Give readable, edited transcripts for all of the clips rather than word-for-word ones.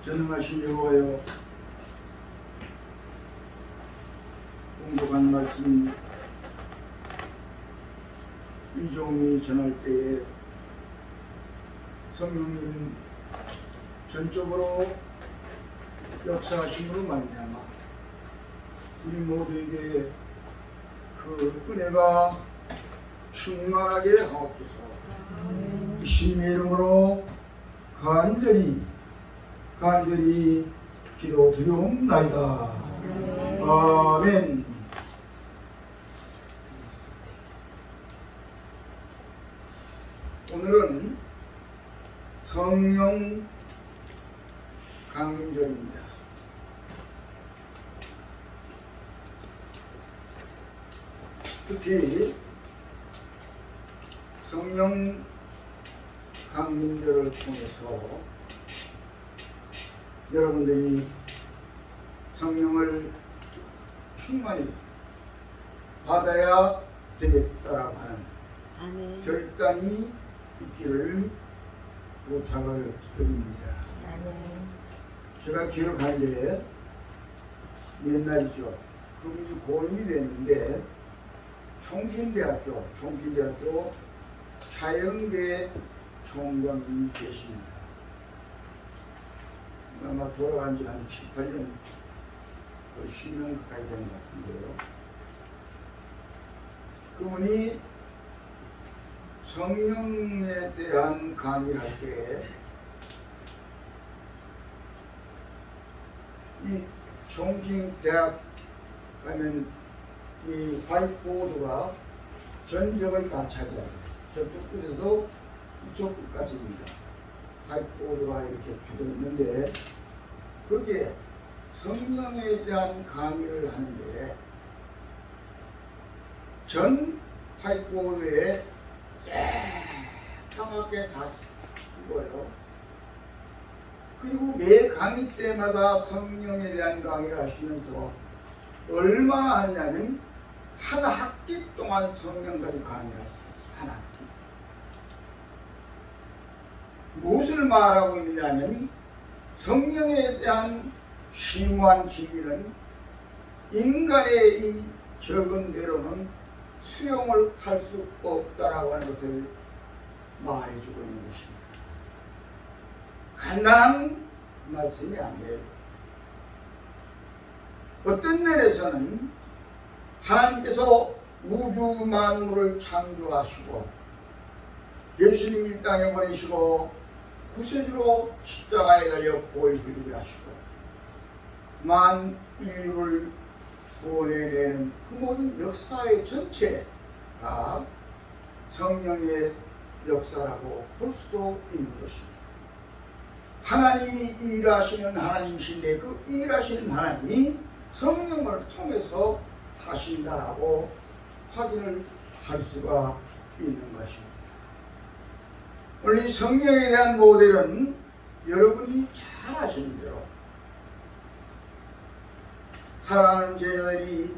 전능하신 여호와여, 공독한 말씀 이 종이 전할 때에 성령님 전적으로 역사하심으로 말미암아 우리 모두에게 그 은혜가 충만하게 하옵소서. 주님의 이름으로 간절히 기도드리옵나이다. 아멘. 오늘은 성령 강림절입니다. 특히 성령 강림절을 통해서 여러분들이 성령을 충만히 받아야 되겠다라고 하는 아멘. 결단이 있기를 부탁을 드립니다. 아멘. 제가 기억하기에 옛날이죠. 그분이 고인이 됐는데 총신대학교 차영대 총장님이 계십니다. 아마 돌아간 지 한 7, 8년, 10년 가까이 되는 것 같은데요. 그분이 성령에 대한 강의를 할 때 이 총신대학 가면 이 화이트보드가 전적을 다 차지합니다. 저쪽 끝에서 이쪽 끝까지입니다. 화이트보드가 이렇게 펴져 있는데 거기에 성령에 대한 강의를 하는데 전 화이트보드에 새까맣게 다 쓰고요. 그리고 매 강의 때마다 성령에 대한 강의를 하시면서 얼마나 하느냐면 한 학기 동안 성령 가지고 강의를 했어요. 한 학기. 무엇을 말하고 있느냐면 성령에 대한 심오한 진리는 인간의 이 적은 대로는 수용을 할 수 없다라고 하는 것을 말해주고 있는 것입니다. 간단한 말씀이 아니에요. 어떤 면에서는 하나님께서 우주 만물을 창조하시고 예수님 이 땅에 보내시고 구세주로 십자가에 달려 보혈 흘리게 하시고 만 인류를 구원해내는 그 모든 역사의 전체가 성령의 역사라고 볼 수도 있는 것입니다. 하나님이 일하시는 하나님이신데 그 일하시는 하나님이 성령을 통해서 하신다라고 확인을 할 수가 있는 것입니다. 오늘 이 성령에 대한 모델은 여러분이 잘 아시는 대로 사랑하는 제자들이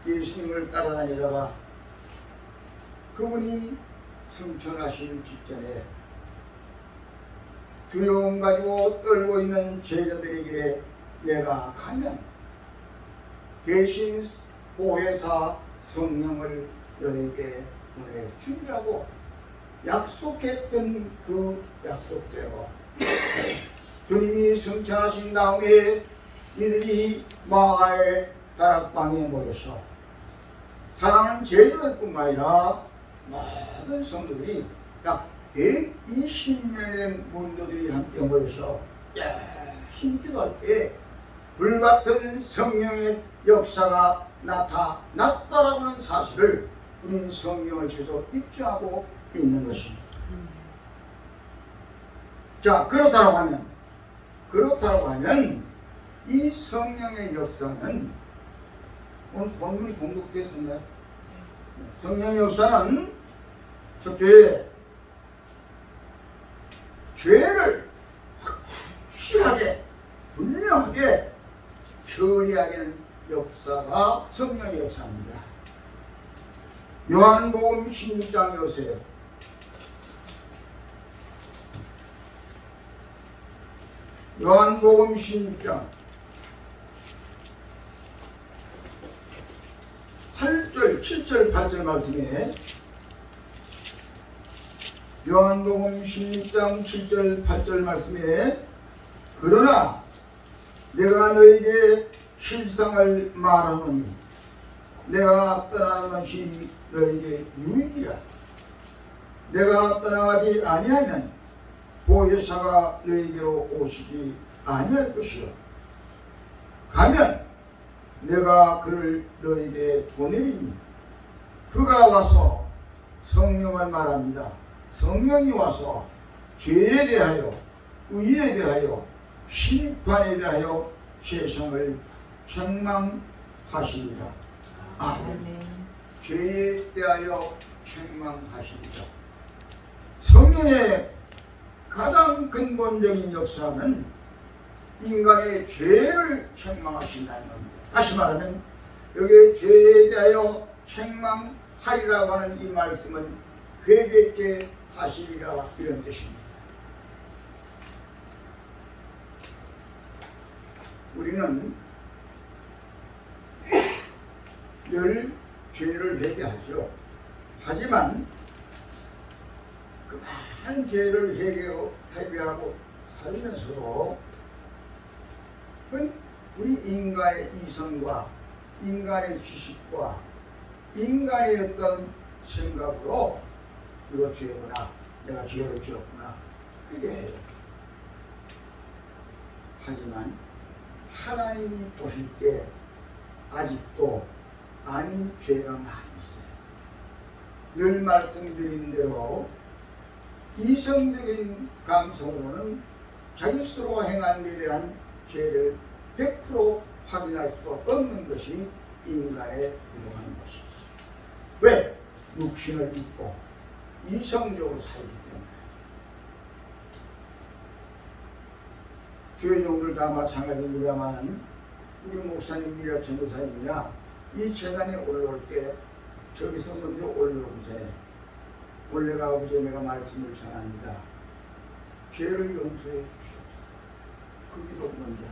예수님을 따라다니다가 그분이 승천하시는 직전에 두려움 가지고 떨고 있는 제자들에게 내가 가면 대신 보혜사 성령을 너에게 보내주리라고 약속했던 그 약속대로 주님이 승천하신 다음에 이들이 마가의 다락방에 모여서 사랑하는 제자들뿐만 아니라 많은 성도들이 약 120명의 문도들이 함께 모여서 열심히 기도할 때 불같은 성령의 역사가 나타났다라고 하는 사실을 우리는 성경을 계속 입증하고 있는 것입니다. 자, 그렇다고 하면 이 성령의 역사는 오늘 본문이 공독되었습니다. 성령의 역사는 첫째 죄를 확실하게 분명하게 처리하게 하는 역사가 성령의 역사입니다. 요한복음 16장에 오세요. 요한복음 16장 8절, 7절, 8절 말씀에 요한복음 16장 7절, 8절 말씀에 그러나 내가 너에게 실상을 말하노니 내가 떠나는 것이 너에게 유익이라. 내가 떠나가지 아니하면 보혜사가 너에게로 오시지 아니할 것이요 가면 내가 그를 너에게 보내리니 그가 와서 성령을 말합니다. 성령이 와서 죄에 대하여 의에 대하여 심판에 대하여 세상을 책망하시리라. 아멘. 죄에 대하여 책망하시리라. 성령의 가장 근본적인 역사는 인간의 죄를 책망하신다는 겁니다. 다시 말하면 여기에 죄에 대하여 책망하리라고 하는 이 말씀은 회개케 하시리라 이런 뜻입니다. 우리는 늘 죄를 회개하죠. 하지만 그 많은 죄를 회개하고 살면서도 우리 인간의 이성과 인간의 지식과 인간의 어떤 생각으로 이거 죄구나, 내가 죄를 지었구나 그게 해요. 하지만 하나님이 보실 때 아직도 아닌 죄가 많이 있어요. 늘 말씀드린 대로 이성적인 감성으로는 자기 스스로 행한 데 대한 죄를 100% 확인할 수 없는 것이 인간의 유용한 것이죠. 왜? 육신을 믿고 이성적으로 살기 때문에. 주의 종들 다 마찬가지로 우리야만은 우리 목사님이나 전도사님이나 이 재단에 올라올 때 저기서 먼저 올라오기 전에 원래가 아버지 내가 말씀을 전합니다. 죄를 용서해 주시옵소서. 그 기도 먼저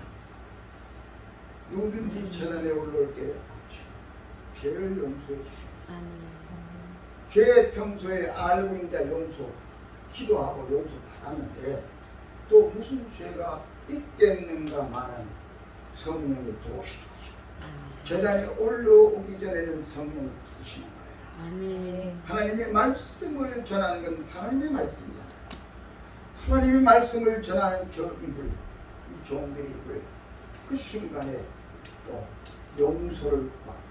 누구든지 재단에 올라올 때 죄를 용서해 주시옵소서. 죄 평소에 알고 있다 용서 기도하고 용서 받았는데 또 무슨 죄가 있겠는가만은 성령이 도우시는 거죠. 재단에 올라오기 전에는 성령이 부으시는 거예요. 아멘. 하나님의 말씀을 전하는 건 하나님의 말씀이잖아요. 하나님의 말씀을 전하는 저 입을, 이 종들의 입을 그 순간에 또 용서를 받고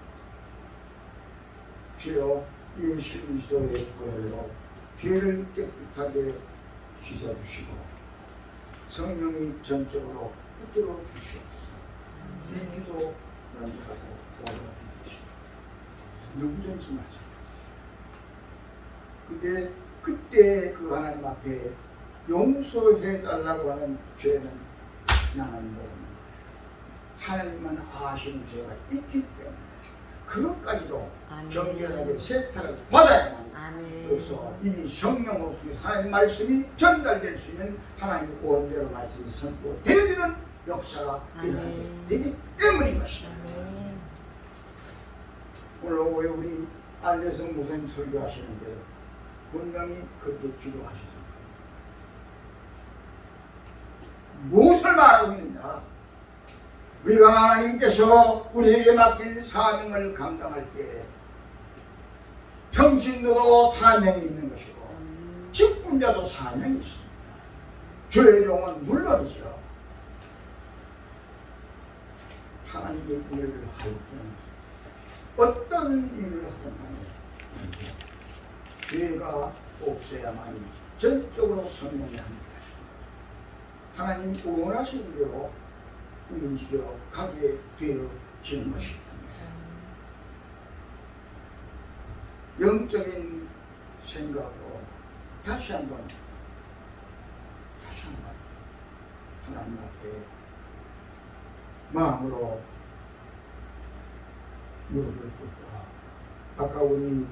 주여 예수 그리스도의 보혈로 죄를 깨끗하게 씻어주시고 성령이 전적으로 붙들어 주시옵소서. 이 기도 먼저 하고 도와주십시오. 누구든지 마찬가지입니다. 그때 그 하나님 앞에 용서해 달라고 하는 죄는 나는 모르는 거예요. 하나님만 아시는 죄가 있기 때문에 그것까지도 정결하게 세탁을 받아야만 그래서 이미 성령으로 통해서 하나님 말씀이 전달될 수 있는 하나님 원대로 말씀이 선포되어지는 역사가 일어나게 되기 때문인 것입니다. 오늘 오후에 우리 안대성 목사님 설교하시는데 분명히 그렇게 기도하셨습니다. 무엇을 말하고 있느냐? 우리가 하나님께서 우리에게 맡긴 사명을 감당할 때 평신도도 사명이 있는 것이고 직분자도 사명이 있습니다. 주의 종은 물론이죠. 하나님의 일을 할 때는 어떤 일을 하든 간에 죄가 없어야만이 전적으로 성령이 합니다. 하나님 원하시는 대로 움직여 가게 되어지는 것입니다. 영적인 생각으로 다시 한번 하나님 앞에 마음으로 무릎을 꿇고 아까 우리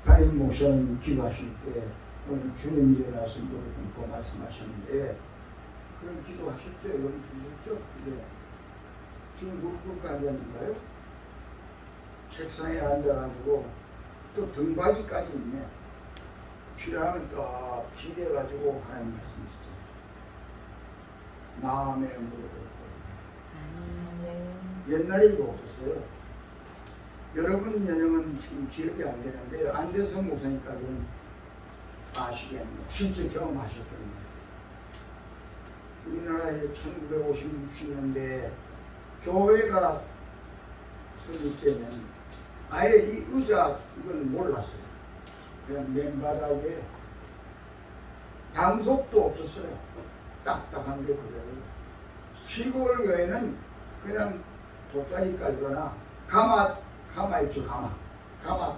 담임 목사님 기도하실 때 오늘 주님 일어나신 분을 또 말씀하셨는데 그런 기도하셨죠? 여러분 들으셨죠? 네. 지금 무릎 꿇고 앉았는가요? 책상에 앉아가지고 또 등받이까지 있네. 필요하면 또 기대가지고 하나님 말씀이시죠. 마음의 무릎을 꿇고. 옛날에 이거 없었어요. 여러분 연령은 지금 기억이 안 되는데 안대성 목사님까지는 아시겠네요. 실제 경험하셨거든요. 우리나라에 1950, 60년대 교회가 설립되면 아예 이 의자 이건 몰랐어요. 그냥 맨바닥에 방석도 없었어요. 딱딱한 게 그대로. 시골 교회는 그냥 돗자리 깔거나 가마 있죠, 가마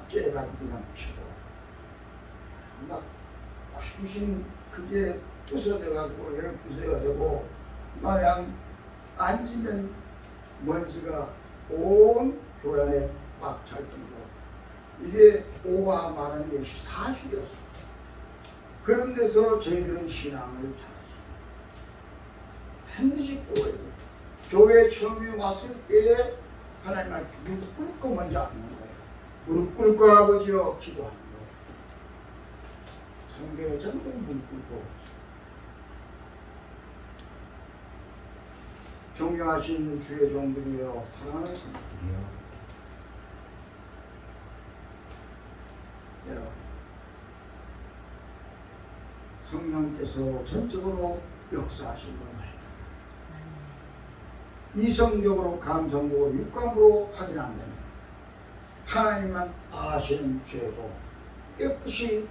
쬐가지고 그냥 치고 막 푸신 그게 부서져가지고 여러 부서져가지고 마냥 앉으면 먼지가 온 교회 안에 꽉 찰 정도로 이게 오가 말하는 게 사실이었어. 그런 데서 저희들은 신앙을 잘했어요. 반드시 꼬여요. 교회에 처음에 왔을 때에 하나님 앞에 무릎 꿇고 먼저 앉는 거예요. 무릎 꿇고 아버지여 기도하는 거예요. 성경에 전부 무릎 꿇고 존경하신 주의 종들이여 사랑하는 성도들이여 여러분 성령께서 전적으로 역사하신 걸 이성적으로 감성적으로 육감으로 확인하면 하나님만 아시는 죄도 깨끗이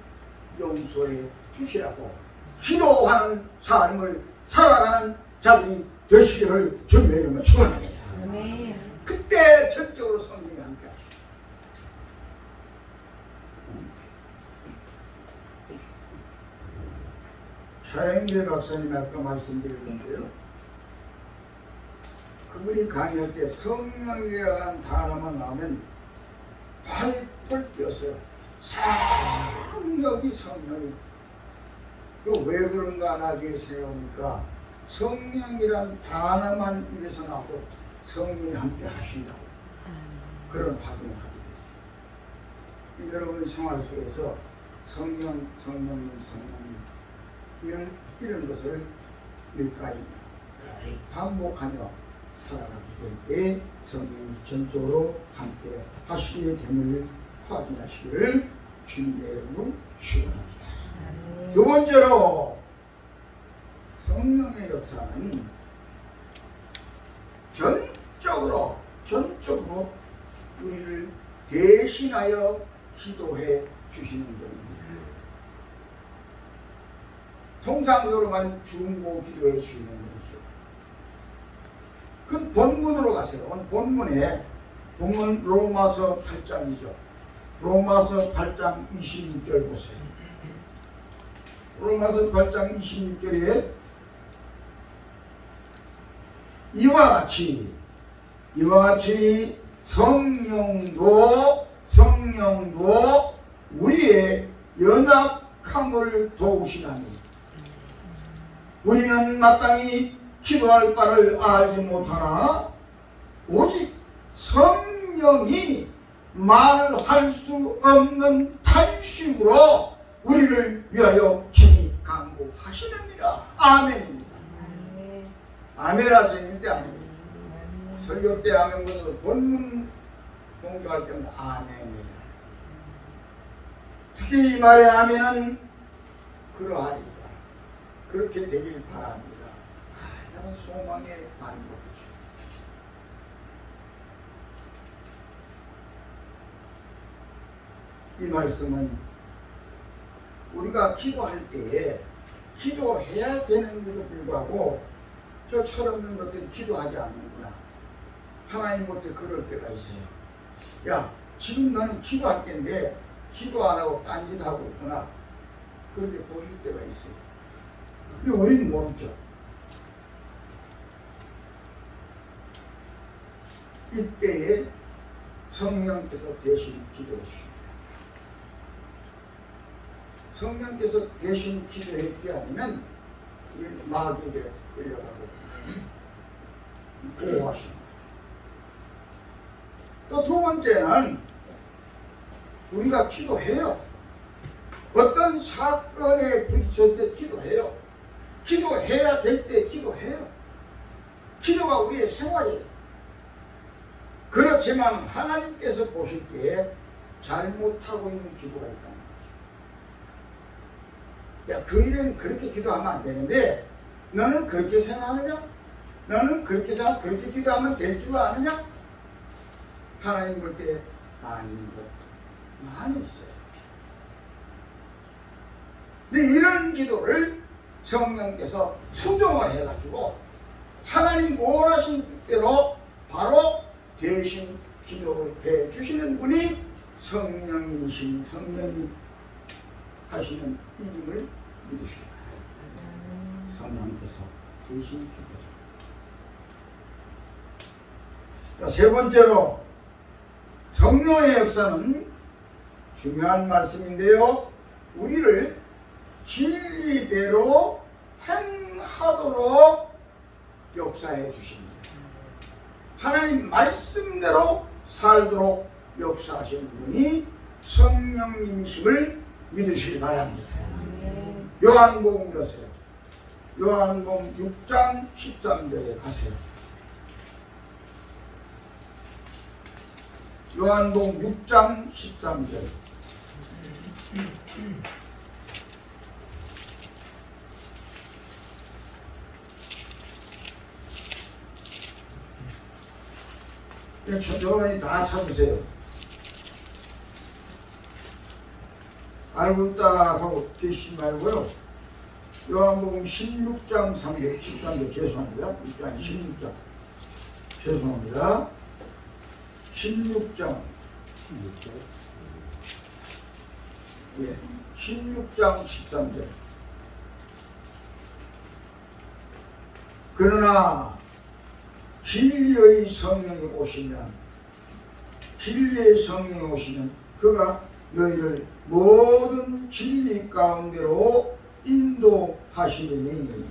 용서해 주시라고 기도하는 삶을 살아가는 자들이 되시기를 주님의 이름으로 축원합니다. 그때 전적으로 성령이 함께 하시고 차영대 박사님이 아까 말씀드렸는데요. 그분이 강의할 때 성령이라는 단어만 나오면 활펄 뛰었어요. 성령이. 왜 그런가 나중에 생각해보니까 성령이란 단어만 입에서 나오고 성령이 함께 하신다고 그런 활동을 하게 됐어요. 여러분 생활 속에서 성령 이런 것을 몇 가지 반복하며 살아가게 될 때 성령이 전적으로 함께 하시게 됨을 확인하시기를 주님의 이름으로 축원합니다. 두 번째로 성령의 역사는 전적으로 우리를 대신하여 기도해 주시는 겁니다. 통상적으로만 중보 기도해 주시는 거죠. 그 본문으로 가세요. 오늘 본문 로마서 8장이죠. 로마서 8장 26절 보세요. 로마서 8장 26절에 이와 같이 성령도 우리의 연약함을 도우시나니 우리는 마땅히 기도할 바를 알지 못하나 오직 성령이 말할 수 없는 탄식으로 우리를 위하여 친히 간구하시느니라. 아멘입니다. 아멘 하세요. 아멘. 설교 때 아멘 보고 본문 공부할 때는 아멘입니다. 특히 이 말의 아멘은 그러하리다. 그렇게 되길 바랍니다. 가장 소망의 반복이죠. 이 말씀은 우리가 기도할 때에 기도해야 되는데도 불구하고 저 철없는 것들이 기도하지 않는구나. 하나님 볼 때 그럴 때가 있어요. 야, 지금 나는 기도할 때인데 기도 안 하고 딴짓하고 있구나. 그렇게 보실 때가 있어요. 근데 우리는 모르죠. 이때에 성령께서 대신 기도해 주십니다. 성령께서 대신 기도해 주지 않으면 우리는 마귀에게 끌려가고 보호하십니다. 또 두 번째는 우리가 기도해요. 어떤 사건에 부딪혔을 때 기도해요. 기도해야 될 때 기도해요. 기도가 우리의 생활이에요. 그렇지만 하나님께서 보시기에 잘못하고 있는 기도가 있다는 거죠. 야, 그 일은 그렇게 기도하면 안 되는데 너는 그렇게 생각하느냐? 너는 그렇게 생각, 그렇게 기도하면 될 줄 아느냐? 하나님 볼 때 아닌 것 많이 있어요. 근데 이런 기도를 성령께서 수정을 해가지고 하나님 원하신 뜻대로 바로 대신 기도를 해주시는 분이 성령이신 성령이 하시는 일임을 믿으시기 바랍니다. 성령께서 대신 기도. 세 번째로 성령의 역사는 중요한 말씀인데요. 우리를 진리대로 행하도록 역사해 주십니다. 하나님 말씀대로 살도록 역사하시는 분이 성령님이심을 믿으시기 바랍니다. 요한복음 여세요. 요한복음 6장 13절에 가세요. 요한복음 6장 13절. 여러분이 다 찾으세요. 알고 있다 하고 계시지 말고요. 요한복음 16장 3절, 13절 죄송합니다. 이게 아니 16장. 죄송합니다. 16장. 예, 16장 13절. 그러나 진리의 성령이 오시면, 진리의 성령이 오시면 그가 너희를 모든 진리 가운데로 인도하시리니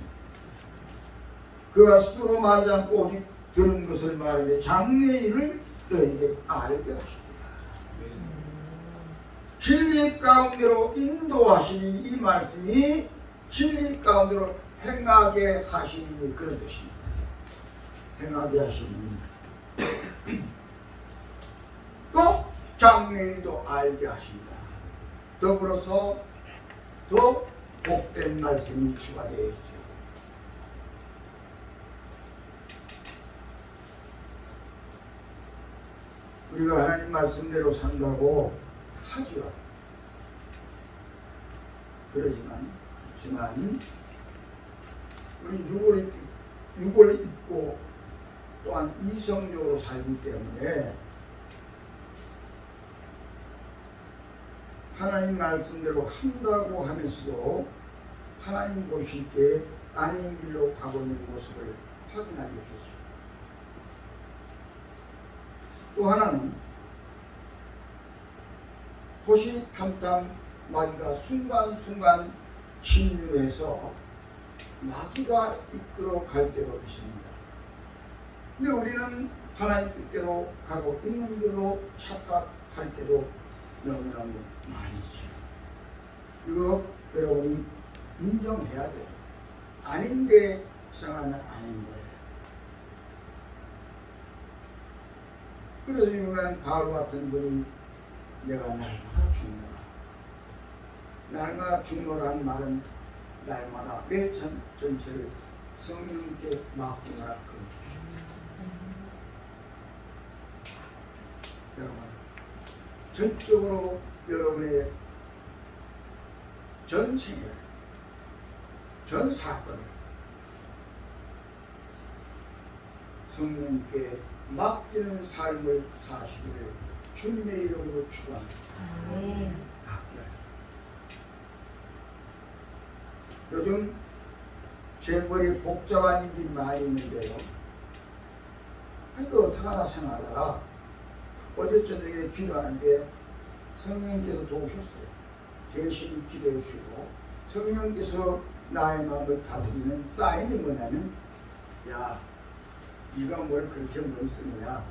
그가 스스로 말하지 않고 오직 들은 것을 말하되 장래일을 너희에게 알게 하십니다. 진리 가운데로 인도하시니 이 말씀이 진리 가운데로 행하게 하시니 그런 뜻입니다. 행하게 하시니 또 장래일도 알게 하십니다. 더불어서 더 복된 말씀이 추가되어 있죠. 우리가 하나님 말씀대로 산다고 하죠. 그렇지만 우리 육을 입고 또한 이성적으로 살기 때문에 하나님 말씀대로 한다고 하면서도 하나님 보실 때 아닌 길로 가고 있는 모습을 확인하게 되죠. 또 하나는 호시탐탐 마귀가 순간순간 침입해서 마귀가 이끌어 갈 때도 있습니다. 근데 우리는 하나님 뜻대로 가고 있는 길로 착각할 때도 너무너무 많이 있죠. 이거 여러분이 인정해야 돼요. 아닌데 생각하면 아닌 거예요. 그래서 유명한 바울 같은 분이 내가 날마다 죽노라. 날마다 죽노라는 말은 날마다 내 전체를 성령께 맡기노라 그런 뜻이죠. 여러분, 전적으로 여러분의 전 생활, 전 사건을 성령께 맡기는 삶을 사시기를 주님의 이름으로 축원합니다. 맡겨요. 요즘 제 머리에 복잡한 일이 많이 있는데요. 이거 어떡하나 생각하다가 어제 저녁에 기도하는데 성령께서 도우셨어요. 대신 기도해 주시고 성령께서 나의 마음을 다스리는 사인이 뭐냐면, 야, 네가 뭘 그렇게 머리 쓰느냐,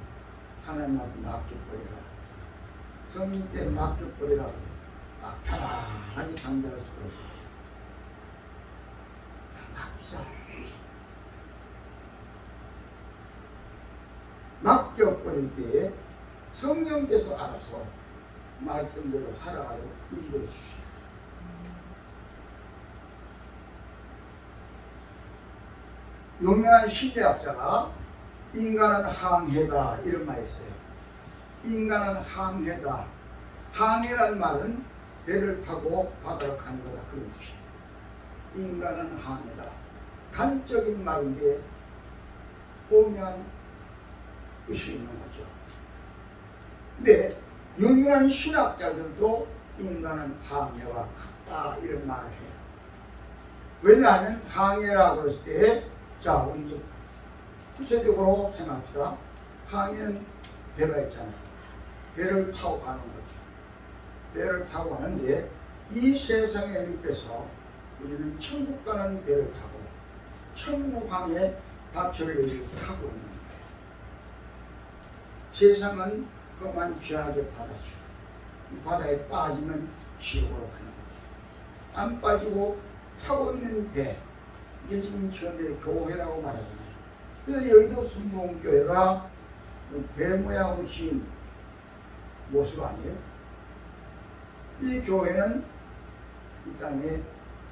하나님한테 맡겨버리라. 성령께 맡겨버리라고. 편안하게 잠잘 수가 있어. 맡기자. 맡겨버릴 때에 성령께서 알아서 말씀대로 살아가도록 인도해 주시오. 유명한 심리학자가 인간은 항해다 이런 말을 했어요. 인간은 항해다. 항해라는 말은 배를 타고 바다로 가는 거다, 그런 뜻이에요. 인간은 항해다. 간적인 말인데 보면 뜻이 있는 거죠. 근데 유명한 신학자들도 인간은 항해와 같다 이런 말을 해요. 왜냐하면 항해라고 했을 때, 자, 우리 좀 구체적으로 생각합시다. 항해는 배가 있잖아요. 배를 타고 가는 거죠. 배를 타고 가는데 이 세상의 늪에서 우리는 천국 가는 배를 타고 천국항에 닥쳐를 내리고 타고 있는 거예요. 세상은 그만 죄악의 바다죠. 이 바다에 빠지면 지옥으로 가는 거죠. 안 빠지고 타고 있는 배, 이게 지금 현대 교회라고 말하잖아요. 그래서 여의도 순복음교회가 배 모양으로 지은 모습 아니에요? 이 교회는 이 땅에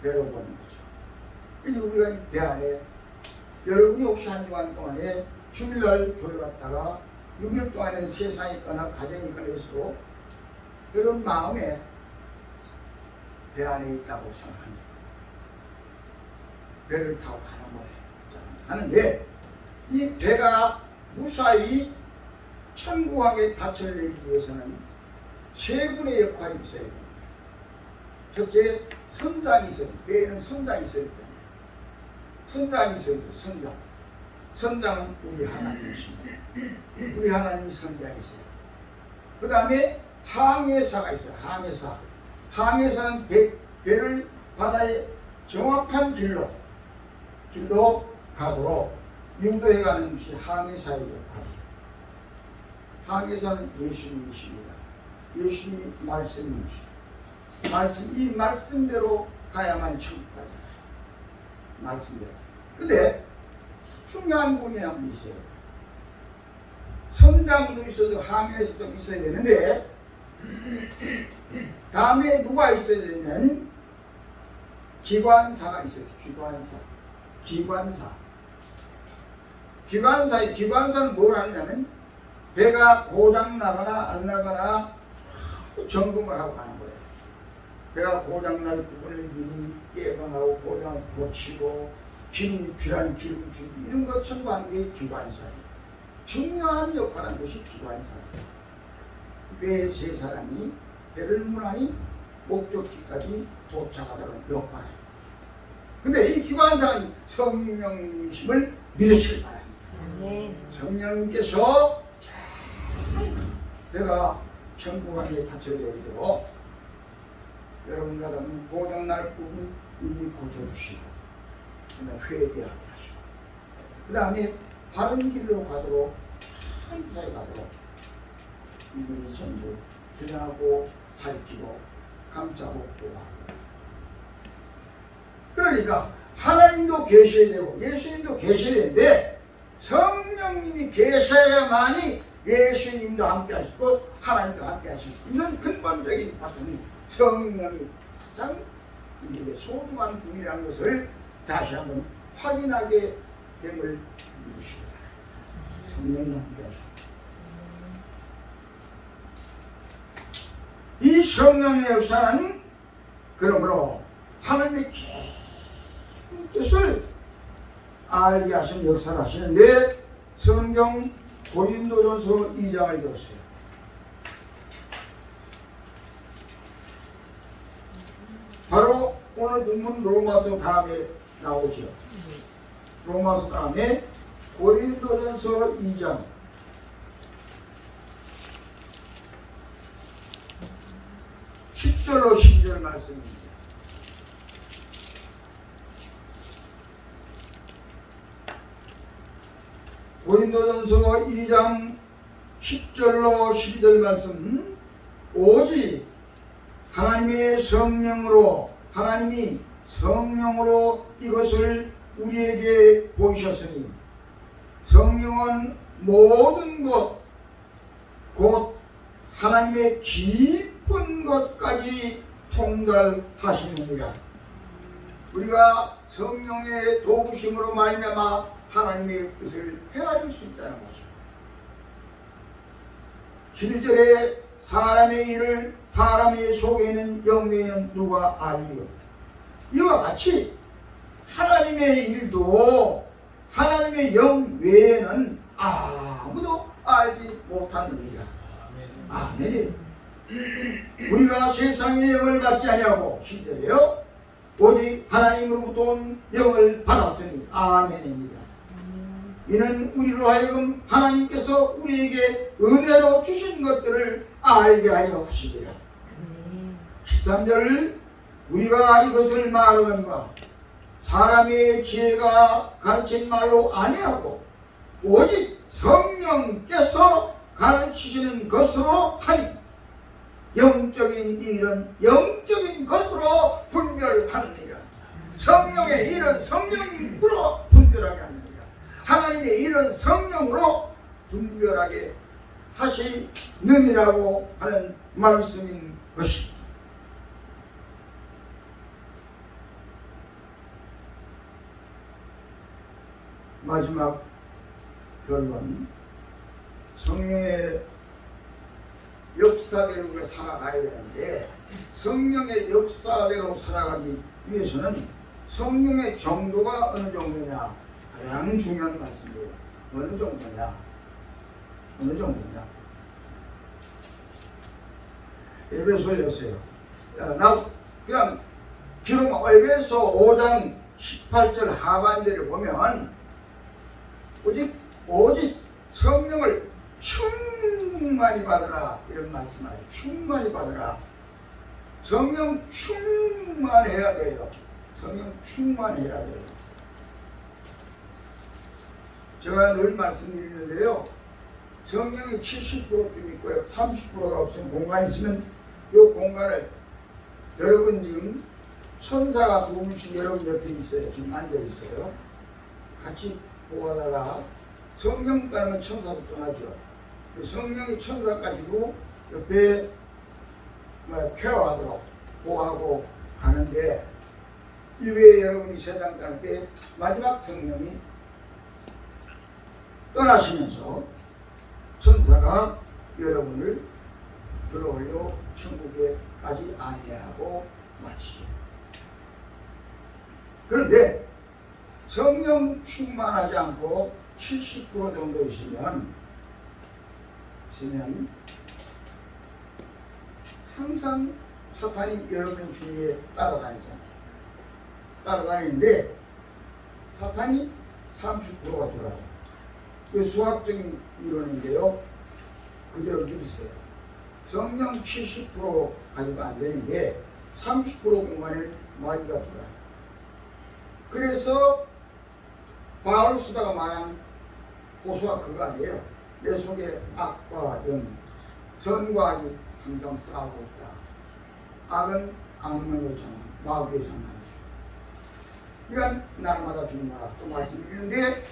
배로 보는 거죠. 그래서 우리가 이 배 안에, 여러분이 혹시 한 주간 동안에 주일날 교회 갔다가 6일 동안에는 세상에 있거나 가정에 있거나 해서도 여러분 마음에 배 안에 있다고 생각합니다. 배를 타고 가는 거예요. 하는데 이 배가 무사히 천국항에 닥쳐를 내리기 위해서는 세 분의 역할이 있어야 됩니다. 첫째, 선장이 있어야 됩니다. 배에는 선장이 있어야 됩니다. 선장이 있어야 돼요. 선장. 선장은 우리 하나님이십니다. 우리 하나님이 선장이세요. 그 다음에 항해사가 있어요. 항해사. 항해사는 배를 바다의 정확한 길로 가도록 인도해 가는 것이 항해사의 역할이에요. 항해사는 예수님이십니다. 예수님이 말씀이십니다. 이 말씀대로 가야만 천국 가잖아요. 말씀대로. 근데 중요한 분이 한 분 있어요. 선장도 있어도 항해사도 있어야 되는데 다음에 누가 있어야 되냐면 기관사가 있어요. 기관사는 뭘 하느냐면 배가 고장 나거나 안 나거나 점검을 하고 가는 거예요. 배가 고장 날 부분을 미리 예방하고 고장을 고치고 기름이 필요한 기름 준비 이런 것 청구하는 게 기관사예요. 중요한 역할을 하는 것이 기관사예요. 배 세 사람이 배를 무난히 목적지까지 도착하도록 역할을 해요. 근데 이 기관사는 성령님이심을 믿으시길 바랍니다. 성령님께서 내가 천국항에 닥쳐내리도록 여러분과 같은 고장날 부분 이미 고쳐주시고 회개하게 하시고 그 다음에 바른 길로 가도록 한사에 가도록 이분이 전부 주장하고 살피고 감싸고 보호하고. 그러니까 하나님도 계셔야 되고 예수님도 계셔야 되는데 성령님이 계셔야만이 예수님도 함께 하시고 하나님도 함께 하실 수 있는 근본적인 바탕이 성령이 가장 소중한 분이라는 것을 다시 한번 확인하게 됨을 믿으시기 바랍니다. 성령이 함께 하시고 이 성령의 역사는 그러므로 하나님의 깊은 뜻을 알게 하시는 역사를 하시는데 성경 고린도전서 2장을 읽으세요. 바로 오늘 본문 로마서 다음에 나오죠. 로마서 다음에 고린도전서 2장 10 10절로 12절 말씀입니다. 고린도전서 2장 10절로 12절 말씀. 오직 하나님의 성령으로, 하나님이 성령으로 이것을 우리에게 보이셨으니 성령은 모든 것 곧 하나님의 깊은 것까지 통달하시느니라. 우리가 성령의 도우심으로 말미암아 하나님의 뜻을 헤아릴 수 있다는 것이죠. 11절에 사람의 일을 사람의 속에 있는 영 외에는 누가 알리요. 이와 같이 하나님의 일도 하나님의 영 외에는 아무도 알지 못하느니라. 아멘. 우리가 세상의 영을 받지 아니하고 10절에요. 오직 하나님으로부터 온 영을 받았으니 아멘입니다. 이는 우리로 하여금 하나님께서 우리에게 은혜로 주신 것들을 알게 하려 하시리라. 13절 우리가 이것을 말하거니와 사람의 지혜가 가르친 말로 아니하고 오직 성령께서 가르치시는 것으로 하니 영적인 일은 영적인 것으로 분별하느니라. 성령의 일은 성령으로 분별하게 하느니라. 하나님의 일은 성령으로 분별하게 하시느니라고 하는 말씀인 것입니다. 마지막 결론. 성령의 역사대로 우리가 살아가야 되는데 성령의 역사대로 살아가기 위해서는 성령의 정도가 어느 정도냐 가장 중요한 말씀이에요. 어느 정도냐? 어느 정도냐? 에베소서였어요. 나 그냥 기록 에베소 5장 18절 하반절을 보면 오직 성령을 충만히 받으라 이런 말씀을 해요. 충만히 받으라. 성령 충만해야 돼요. 성령 충만해야 돼요. 제가 늘 말씀드리는데요. 성령이 70%쯤 있고요. 30%가 없으면 공간이 있으면 이 공간을 여러분 지금 천사가 두 분씩 여러분 옆에 있어요. 지금 앉아 있어요. 같이 보다가 성령 따르면 천사도 떠나죠. 성령이 천사까지도 옆에 케어하도록 보호하고 가는데 이외에 여러분이 세상 떠날 때 마지막 성령이 떠나시면서 천사가 여러분을 들어올려 천국에까지 안내하고 마치죠. 그런데 성령 충만하지 않고 70% 정도 있으면 항상 사탄이 여러분의 주위에 따라다니잖아요. 따라다니는데 사탄이 30%가 들어요. 그 수학적인 이론인데요. 그대로 믿으세요. 성령 70% 가지고 안 되는 게 30% 공간에 마귀가 들어요. 그래서 바울 수다가 말한 호수가 그거 아니에요. 내 속에 악과 영, 선과 악이 항상 싸우고 있다. 악은 악령의 정, 마귀의 장난이죠. 이건 날마다 죽는다. 또 말씀드리는데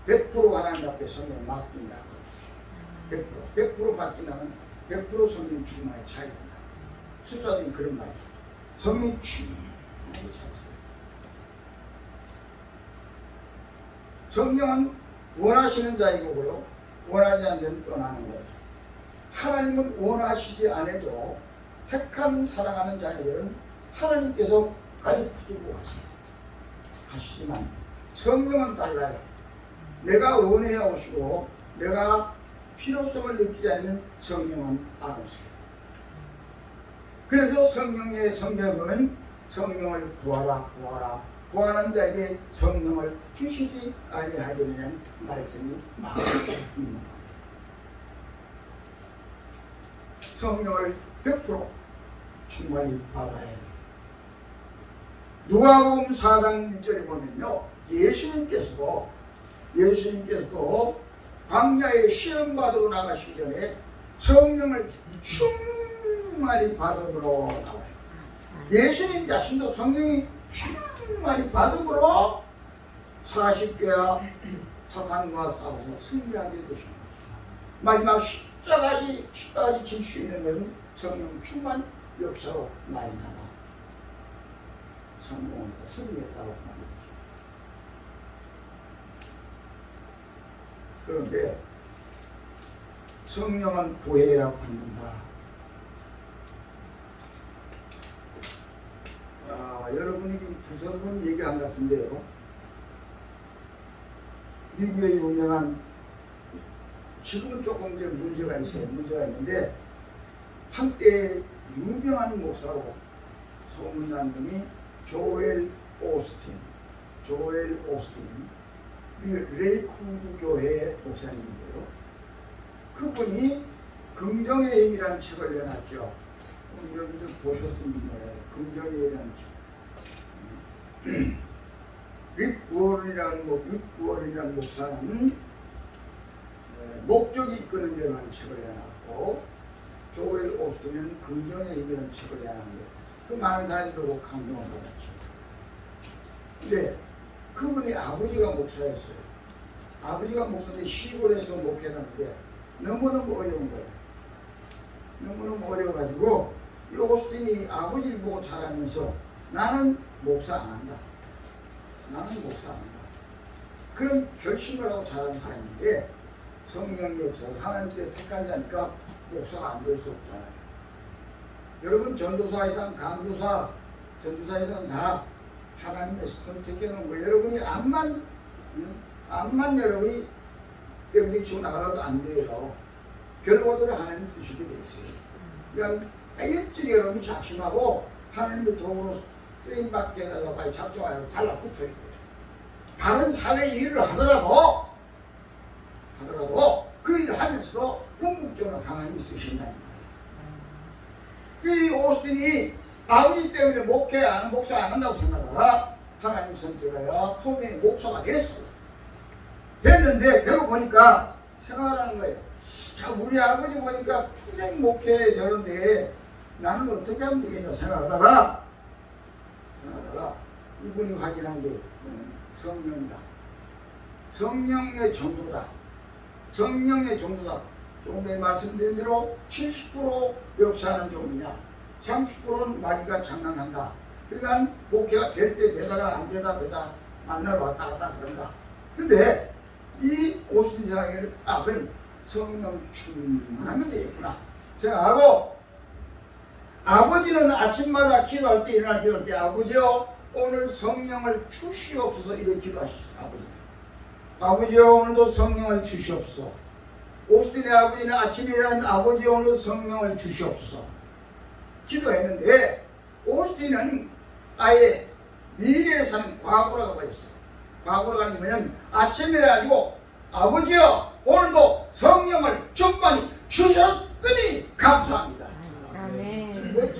100% 하나님 앞에 성령에 맡긴다고 했죠. 100% 맡긴다면 100% 성령 충만에 차야 된다. 숫자들은 그런 말이에요. 성령 충만에 차있어요. 성령은 원하시는 자이고요. 원하지 않는 데는 떠나는 거예요. 하나님은 원하시지 않아도 택한 사랑하는 자녀들은 하나님께서까지 붙들고 하시지만 성령은 달라요. 내가 원해 오시고 내가 필요성을 느끼지 않으면 성령은 안 오세요. 그래서 성령의 성경은 성령을 구하라 구하는 자에게 성령을 주시지 아니하리라는 말씀이 많이 있는 겁니다. 성령을 100% 충만히 받아야 돼요. 누가복음 4장 1절에 보면요, 예수님께서도 광야에 시험 받으러 나가시기 전에 성령을 충만히 받음으로 나와요. 예수님 자신도 성령이 충만히 받음으로 40개야 사탄과 싸워서 승리하게 되십니다. 마지막 십자가지 질 수 있는 것은 성령 충만 역사로 말미암아 성공하다 승리했다고 말합니다. 그런데 성령은 구해야 받는다. 여러분이 두세 번 얘기한 것 같은데요. 미국의 유명한, 지금은 조금 이제 문제가 있어요. 문제가 있는데 한때 유명한 목사로 소문난 분이 조엘 오스틴, 레이크우드 교회 목사님인데요. 그분이 긍정의 힘이라는 책을 내놨죠. 여러분들 보셨으면 몰라요. 긍정의 힘이라는 책. 릭 워런이라는 목사는 목적이 이끄는 대로 책을 내놨고, 조엘 오스틴은 긍정의 힘이라는 책을 내놨는데 그 많은 사람들이 보고 감동을 받았죠. 근데 그분이 아버지가 목사였어요. 아버지가 목사인데 시골에서 목회하는데 너무너무 어려운 거예요. 너무너무 어려워가지고 이 오스틴이 아버지를 보고 자라면서 나는 목사 안 한다. 그런 결심을 하고 자란 사람인데 성령 역사, 하나님께 택한 자니까 목사가 안 될 수 없잖아요. 여러분 전도사 이상, 강도사, 전도사 이상 다 하나님의 선택해 놓은 거예요. 여러분이 암만 여러분이 병이 치고 나가라도 안 돼요. 결과대로 하나님 쓰시게 돼 있어요. 그러니까 일찍 여러분이 작심하고 하나님의 도구로 쓰임받게 해달라고 작정하여 달라붙어야 돼요. 다른 사회 일을 하더라도 그 일을 하면서도 궁극적으로 하나님이 쓰신다는 거예요. 이 오스틴이 아버지 때문에 목사 안 한다고 생각하다가 하나님 선택하여 소명의 목사가 됐는데 결국 보니까 생각하는 거예요. 자, 우리 아버지 보니까 평생 목회 저런데 나는 어떻게 하면 되겠냐 생각하다가 이분이 확인한 게 성령이다. 성령의 정도다. 조금 전에 말씀드린 대로 70% 역사하는 종이냐, 30%는 마귀가 장난한다. 그러니까 목회가 될 때 되다가 안 되다 만나러 왔다 갔다 그런다. 근데 이 오스틴 생각에는 그럼 성령 충만하면 되겠구나 생각하고, 아버지는 아침마다 기도할 때 일어날 때 아버지요 오늘 성령을 주시옵소서 이렇게 기도하셨어요. 아버지요 오늘도 성령을 주시옵소서. 오스틴의 아버지는 아침에 일어나는 아버지요 오늘도 성령을 주시옵소서 기도했는데, 오스틴은 아예 미래에 사는 과거로 가버렸어요. 과거로 가는 게 뭐냐면 아침에 일어나가지고 아버지요 오늘도 성령을 충만히 주셨으니 감사합니다.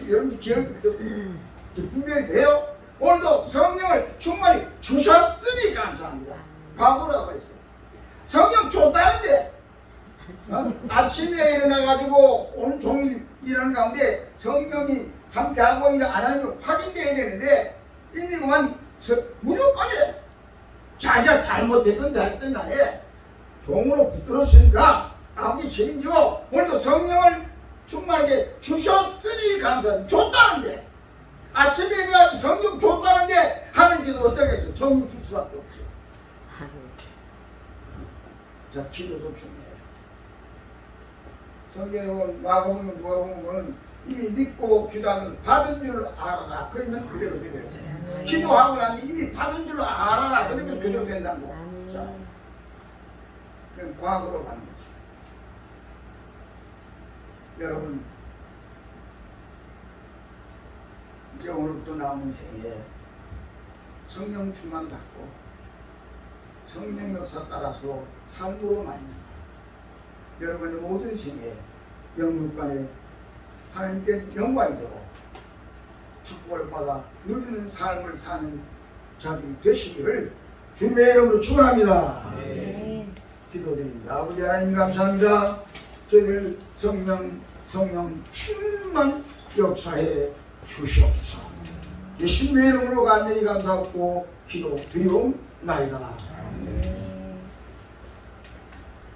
여러분 기억이 분명히 돼요? 오늘도 성령을 충만히 주셨으니 감사합니다. 과거로 가버렸어요. 성령 줬다는데 아침에 일어나가지고 오늘 종일 일하는 가운데 성령이 함께하고 있는 하나님을 확인되어야 되는데 이미 그만 무조건에 자기가 잘못했든 잘했든 간에 종으로 붙들었으니까 아버지 책임지고 오늘도 성령을 충만하게 주셨으니 감사합니다. 줬다는데 아침에 일어나서 성령 줬다는데 하나님께서 어떻게 했어요? 성령 줄 수밖에 없어요. 자, 기도도 중요해요. 성경은 마가복음 누가복음은 이미 믿고 기도하는 받은 줄 알아라. 그러면 그대로 돼요. 기도하고 난 뒤 이미 받은 줄 알아라. 그러면 그대로 된다는 거. 자, 그럼 과거로 가는 거죠. 여러분 이제 오늘부터 남은 생에 성령 충만 받고 성령 역사 따라서 삶으로 말미암아 여러분의 모든 생에 영육간에 하나님께 영광이 되고 축복을 받아 누리는 삶을 사는 자들이 되시기를 주님의 이름으로 축원합니다. 기도드립니다. 아버지 하나님 감사합니다. 저희들 성령 충만 역사해 주시옵소서. 예수님의 이름으로 간절히 감사하고 기도드리옵나이다.